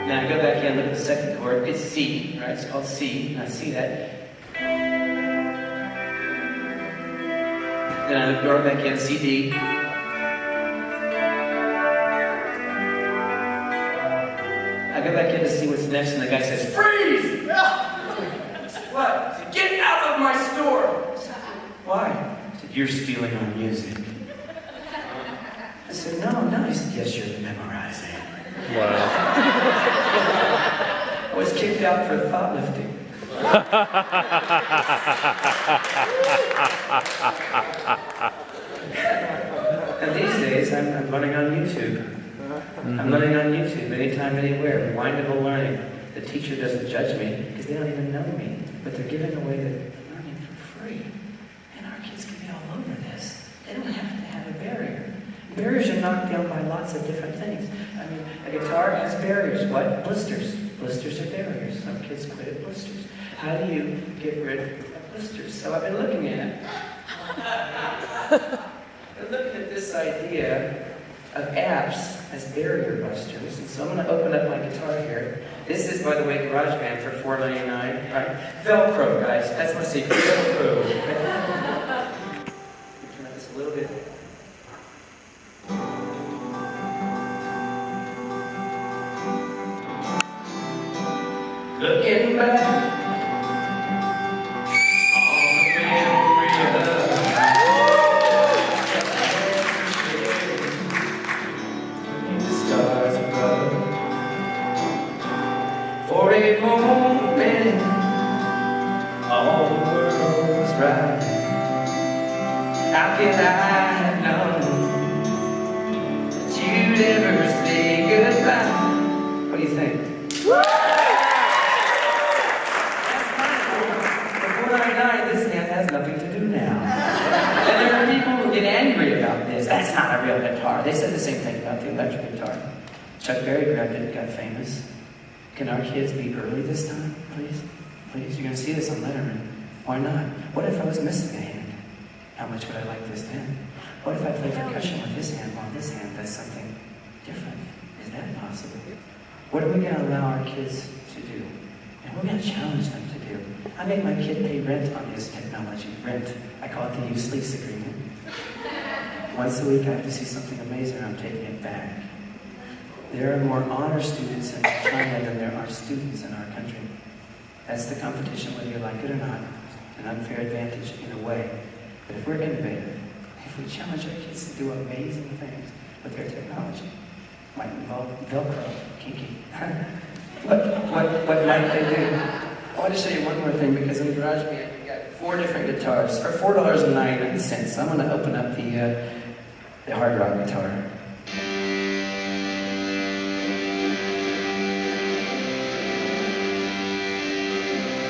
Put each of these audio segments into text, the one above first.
Now I go back in, look at the second chord. It's C, right? It's called C. And I see that. Then I go back in, C, D. I go back in to see what's next, and the guy says, "Freeze!" What? I said, "Get out of my store!" Why? He said, "You're stealing our music." I said, No. He said, "Yes, you're memorizing." Wow. I was kicked out for thought lifting. And these days, I'm learning on YouTube. I'm learning on YouTube, anytime, anywhere. Rewindable learning. The teacher doesn't judge me because they don't even know me, but they're giving away the learning for free. And our kids can be all over this. They don't have to have a barrier. Barriers are knocked down by lots of different things. I mean, a guitar has barriers. What? Blisters. Blisters are barriers. Some kids quit at blisters. How do you get rid of blisters? So I've been looking at it. I'm looking at this idea of apps as barrier busters. And so I'm going to open up my guitar here. This is, by the way, GarageBand for $4.99. Right? Velcro, guys. That's my secret. Velcro. Turn up this a little bit. Looking back on the memory of the stars above. For a moment, all the world was right. How could I have known that you'd ever say goodbye? What do you think? This hand has nothing to do now. And there are people who get angry about this. That's not a real guitar. They said the same thing about the electric guitar. Chuck Berry grabbed it and got famous. Can our kids be early this time, please? Please, you're going to see this on Letterman. Why not? What if I was missing a hand? How much would I like this then? What if I play percussion with this hand while this hand does something different? Is that possible? What are we going to allow our kids to do? And we're going to challenge them to do. I make my kid pay rent on his technology. Rent. I call it the use lease agreement. Once a week I have to see something amazing, I'm taking it back. There are more honor students in China than there are students in our country. That's the competition, whether you like it or not. An unfair advantage in a way. But if we're innovative, if we challenge our kids to do amazing things with their technology, might involve Velcro, kinky. What might they do? I want to show you one more thing, because in GarageBand we got 4 different guitars for $4.99. So I'm going to open up the hard rock guitar.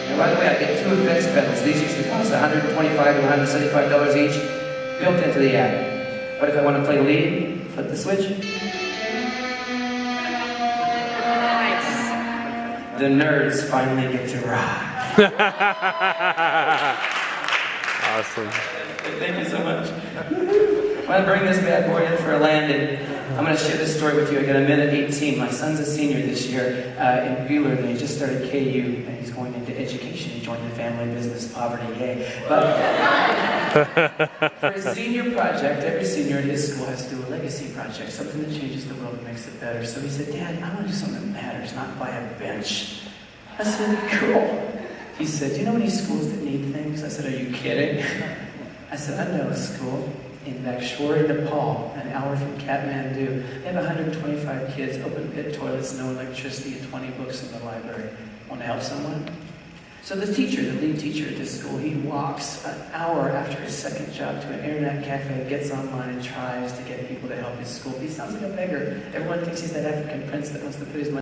And by the way, I get 2 effects pedals. These used to cost $125 to $175 each, built into the app. What if I want to play lead? Flip the switch. The nerds finally get to rock. Awesome. Thank you so much. I'm going to bring this bad boy in for a landing. I'm going to share this story with you. I got a minute 18. My son's a senior this year in Bueller, and he just started KU, and he's going into education. He joined the family business, poverty, yay. But for his senior project, every senior at his school has to do a legacy project, something that changes the world and makes it better. So he said, "Dad, I want to do something that matters, not buy a bench." I said, "Cool." He said, "Do you know any schools that need things?" I said, "Are you kidding?" I said, "I know a school in Bakshwar, Nepal, an hour from Kathmandu. They have 125 kids, open pit toilets, no electricity, and 20 books in the library. Want to help someone?" So the teacher, the lead teacher at this school, he walks an hour after his second job to an internet cafe, gets online and tries to get people to help his school. He sounds like a beggar. Everyone thinks he's that African prince that wants to put his money